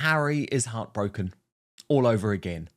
Harry is heartbroken all over again.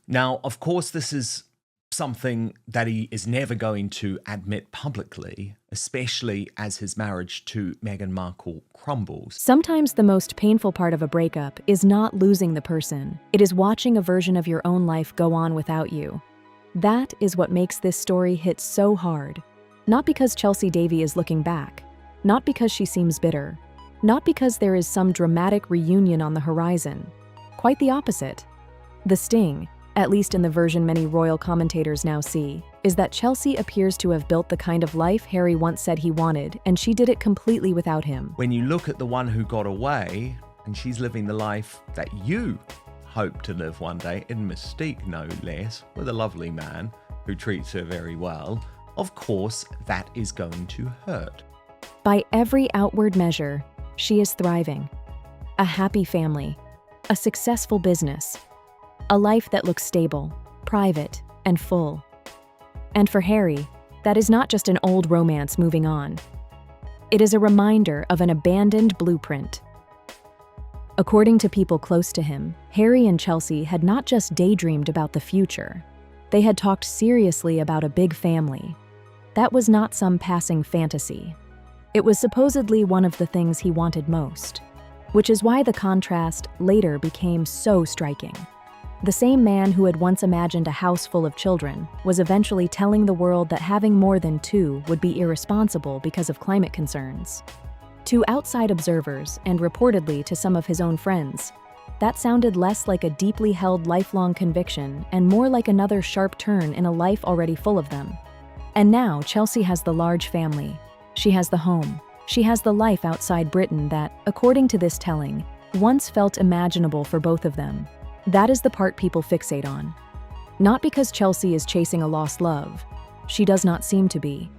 Now, of course, this is something that he is never going to admit publicly, especially as his marriage to Meghan Markle crumbles. Sometimes the most painful part of a breakup is not losing the person. It is watching a version of your own life go on without you. That is what makes this story hit so hard. Not because Chelsea Davy is looking back, not because she seems bitter, not because there is some dramatic reunion on the horizon. Quite the opposite. The sting, at least in the version many royal commentators now see, is that Chelsea appears to have built the kind of life Harry once said he wanted, and she did it completely without him. When you look at the one who got away, and she's living the life that you hope to live one day, in Mystique no less, with a lovely man who treats her very well, of course that is going to hurt. By every outward measure, she is thriving. A happy family, a successful business, a life that looks stable, private, and full. And for Harry, that is not just an old romance moving on. It is a reminder of an abandoned blueprint. According to people close to him, Harry and Chelsea had not just daydreamed about the future. They had talked seriously about a big family. That was not some passing fantasy. It was supposedly one of the things he wanted most, which is why the contrast later became so striking. The same man who had once imagined a house full of children was eventually telling the world that having more than two would be irresponsible because of climate concerns. To outside observers, and reportedly to some of his own friends, that sounded less like a deeply held lifelong conviction and more like another sharp turn in a life already full of them. And now Chelsea has the large family. She has the home. She has the life outside Britain that, according to this telling, once felt imaginable for both of them. That is the part people fixate on. Not because Chelsea is chasing a lost love. She does not seem to be.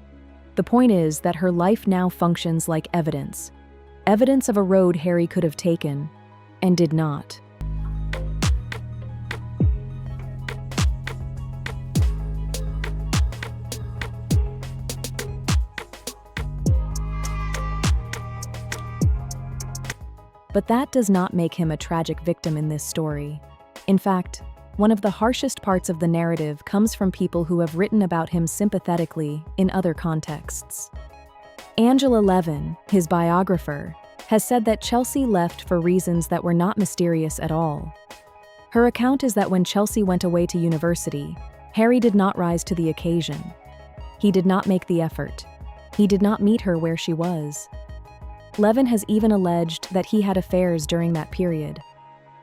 The point is that her life now functions like evidence. Evidence of a road Harry could have taken, and did not. But that does not make him a tragic victim in this story. In fact, one of the harshest parts of the narrative comes from people who have written about him sympathetically in other contexts. Angela Levin, his biographer, has said that Chelsea left for reasons that were not mysterious at all. Her account is that when Chelsea went away to university, Harry did not rise to the occasion. He did not make the effort. He did not meet her where she was. Levin has even alleged that he had affairs during that period.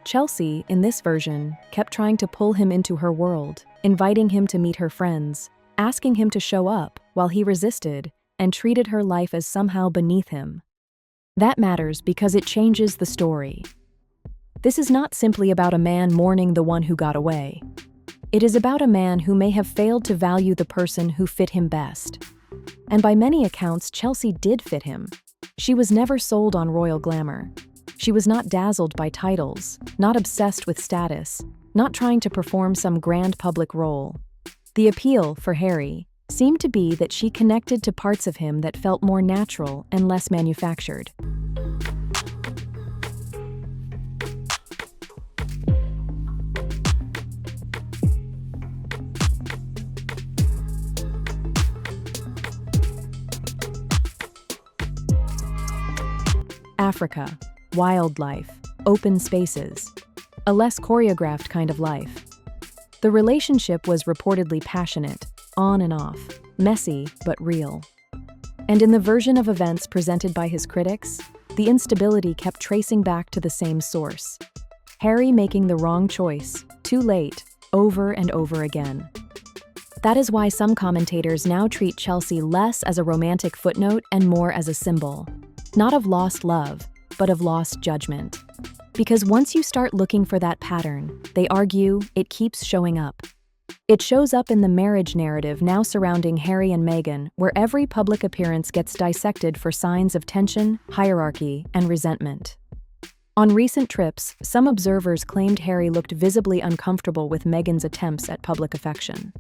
Chelsea, in this version, kept trying to pull him into her world, inviting him to meet her friends, asking him to show up, while he resisted and treated her life as somehow beneath him. That matters because it changes the story. This is not simply about a man mourning the one who got away. It is about a man who may have failed to value the person who fit him best. And by many accounts, Chelsea did fit him. She was never sold on royal glamour. She was not dazzled by titles, not obsessed with status, not trying to perform some grand public role. The appeal, for Harry, seemed to be that she connected to parts of him that felt more natural and less manufactured. Africa, wildlife, open spaces, a less choreographed kind of life. The relationship was reportedly passionate, on and off, messy but real. And in the version of events presented by his critics, the instability kept tracing back to the same source: Harry making the wrong choice, too late, over and over again. That is why some commentators now treat Chelsea less as a romantic footnote and more as a symbol. Not of lost love, but of lost judgment. Because once you start looking for that pattern, they argue, it keeps showing up. It shows up in the marriage narrative now surrounding Harry and Meghan, where every public appearance gets dissected for signs of tension, hierarchy, and resentment. On recent trips, some observers claimed Harry looked visibly uncomfortable with Meghan's attempts at public affection.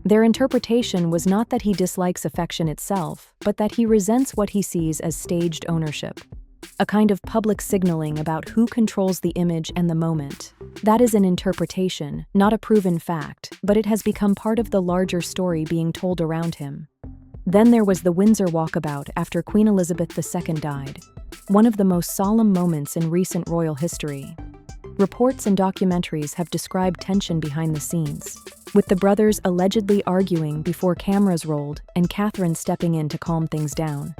Their interpretation was not that he dislikes affection itself, but that he resents what he sees as staged ownership. a kind of public signaling about who controls the image and the moment. That is an interpretation, not a proven fact, but it has become part of the larger story being told around him. Then there was the Windsor walkabout after Queen Elizabeth II died, one of the most solemn moments in recent royal history. Reports and documentaries have described tension behind the scenes, with the brothers allegedly arguing before cameras rolled and Catherine stepping in to calm things down.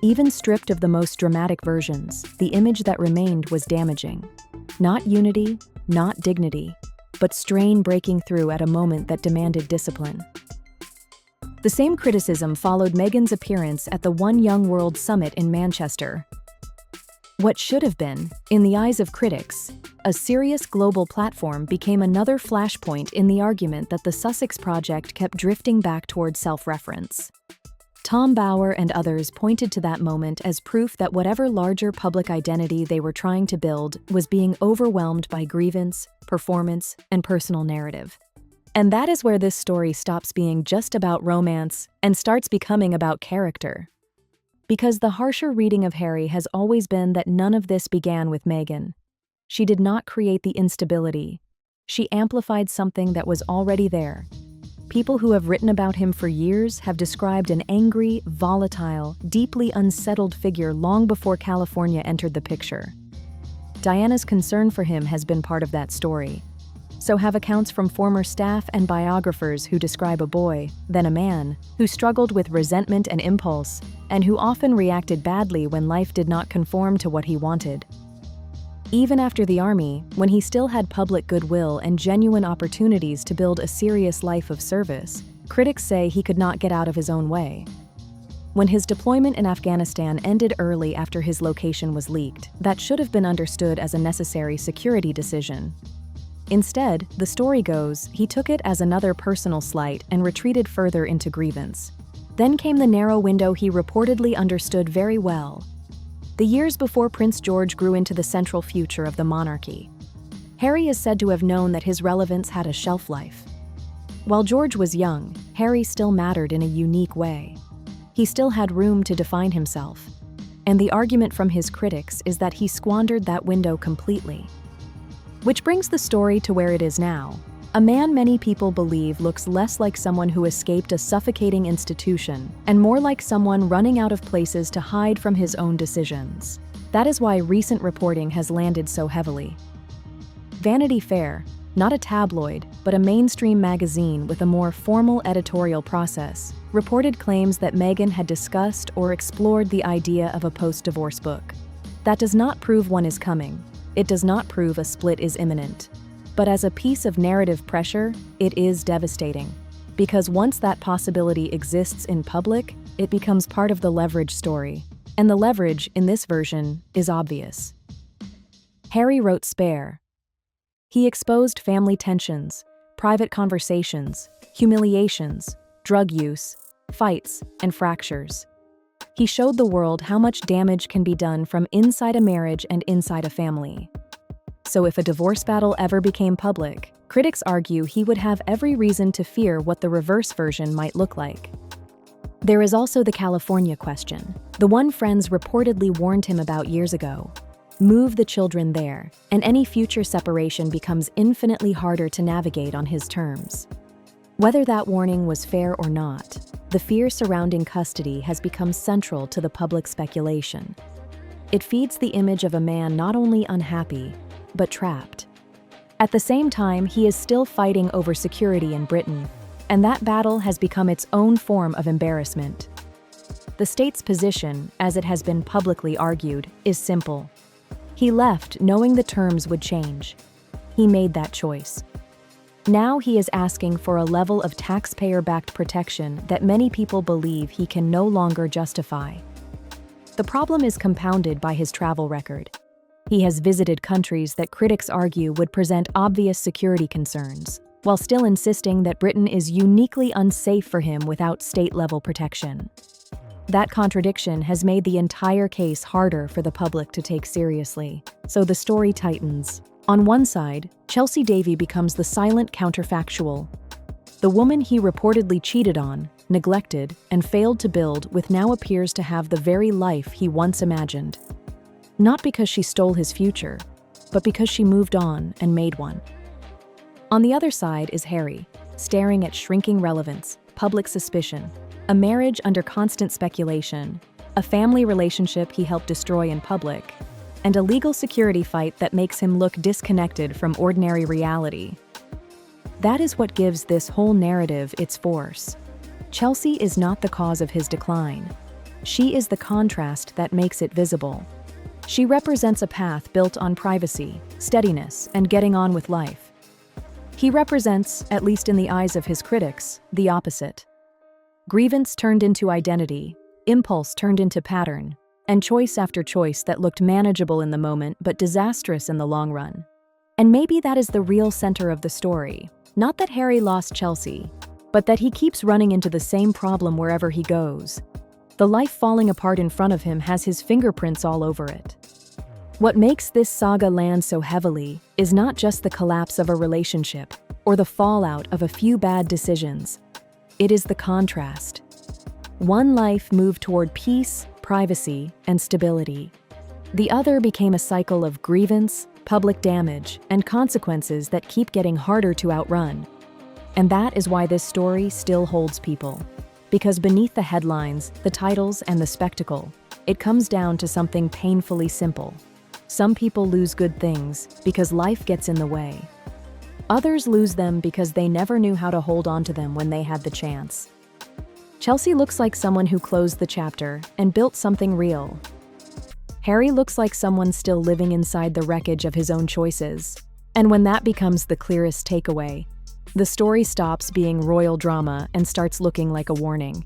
Even stripped of the most dramatic versions, the image that remained was damaging. Not unity, not dignity, but strain breaking through at a moment that demanded discipline. The same criticism followed Meghan's appearance at the One Young World Summit in Manchester. What should have been, in the eyes of critics, a serious global platform became another flashpoint in the argument that the Sussex Project kept drifting back toward self-reference. Tom Bower and others pointed to that moment as proof that whatever larger public identity they were trying to build was being overwhelmed by grievance, performance, and personal narrative. And that is where this story stops being just about romance and starts becoming about character. Because the harsher reading of Harry has always been that none of this began with Meghan. She did not create the instability. She amplified something that was already there. People who have written about him for years have described an angry, volatile, deeply unsettled figure long before California entered the picture. Diana's concern for him has been part of that story. So have accounts from former staff and biographers who describe a boy, then a man, who struggled with resentment and impulse, and who often reacted badly when life did not conform to what he wanted. Even after the army, when he still had public goodwill and genuine opportunities to build a serious life of service, critics say he could not get out of his own way. When his deployment in Afghanistan ended early after his location was leaked, that should have been understood as a necessary security decision. Instead, the story goes, he took it as another personal slight and retreated further into grievance. Then came the narrow window he reportedly understood very well. The years before Prince George grew into the central future of the monarchy. Harry is said to have known that his relevance had a shelf life. While George was young, Harry still mattered in a unique way. He still had room to define himself. And the argument from his critics is that he squandered that window completely. Which brings the story to where it is now. A man many people believe looks less like someone who escaped a suffocating institution and more like someone running out of places to hide from his own decisions. That is why recent reporting has landed so heavily. Vanity Fair, not a tabloid, but a mainstream magazine with a more formal editorial process, reported claims that Meghan had discussed or explored the idea of a post-divorce book. That does not prove one is coming. It does not prove a split is imminent. But as a piece of narrative pressure, it is devastating. Because once that possibility exists in public, it becomes part of the leverage story. And the leverage, in this version, is obvious. Harry wrote Spare. He exposed family tensions, private conversations, humiliations, drug use, fights, and fractures. He showed the world how much damage can be done from inside a marriage and inside a family. So if a divorce battle ever became public, critics argue he would have every reason to fear what the reverse version might look like. There is also the California question, the one friends reportedly warned him about years ago. Move the children there, and any future separation becomes infinitely harder to navigate on his terms. Whether that warning was fair or not, the fear surrounding custody has become central to the public speculation. It feeds the image of a man not only unhappy, but trapped. At the same time, he is still fighting over security in Britain, and that battle has become its own form of embarrassment. The state's position, as it has been publicly argued, is simple. He left knowing the terms would change. He made that choice. Now he is asking for a level of taxpayer-backed protection that many people believe he can no longer justify. The problem is compounded by his travel record. He has visited countries that critics argue would present obvious security concerns, while still insisting that Britain is uniquely unsafe for him without state-level protection. That contradiction has made the entire case harder for the public to take seriously, so the story tightens. On one side, Chelsea Davy becomes the silent counterfactual. The woman he reportedly cheated on, neglected, and failed to build with now appears to have the very life he once imagined. Not because she stole his future, but because she moved on and made one. On the other side is Harry, staring at shrinking relevance, public suspicion, a marriage under constant speculation, a family relationship he helped destroy in public, and a legal security fight that makes him look disconnected from ordinary reality. That is what gives this whole narrative its force. Chelsea is not the cause of his decline. She is the contrast that makes it visible. She represents a path built on privacy, steadiness, and getting on with life. He represents, at least in the eyes of his critics, the opposite. Grievance turned into identity, impulse turned into pattern, and choice after choice that looked manageable in the moment but disastrous in the long run. And maybe that is the real center of the story. Not that Harry lost Chelsea, but that he keeps running into the same problem wherever he goes. The life falling apart in front of him has his fingerprints all over it. What makes this saga land so heavily is not just the collapse of a relationship or the fallout of a few bad decisions. It is the contrast. One life moved toward peace, privacy, and stability. The other became a cycle of grievance, public damage, and consequences that keep getting harder to outrun. And that is why this story still holds people. Because beneath the headlines, the titles, and the spectacle, it comes down to something painfully simple. Some people lose good things because life gets in the way. Others lose them because they never knew how to hold on to them when they had the chance. Chelsea looks like someone who closed the chapter and built something real. Harry looks like someone still living inside the wreckage of his own choices. And when that becomes the clearest takeaway, the story stops being royal drama and starts looking like a warning.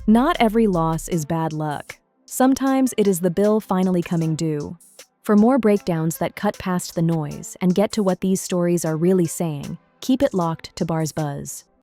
Not every loss is bad luck. Sometimes it is the bill finally coming due. For more breakdowns that cut past the noise and get to what these stories are really saying, keep it locked to BarzBuzz.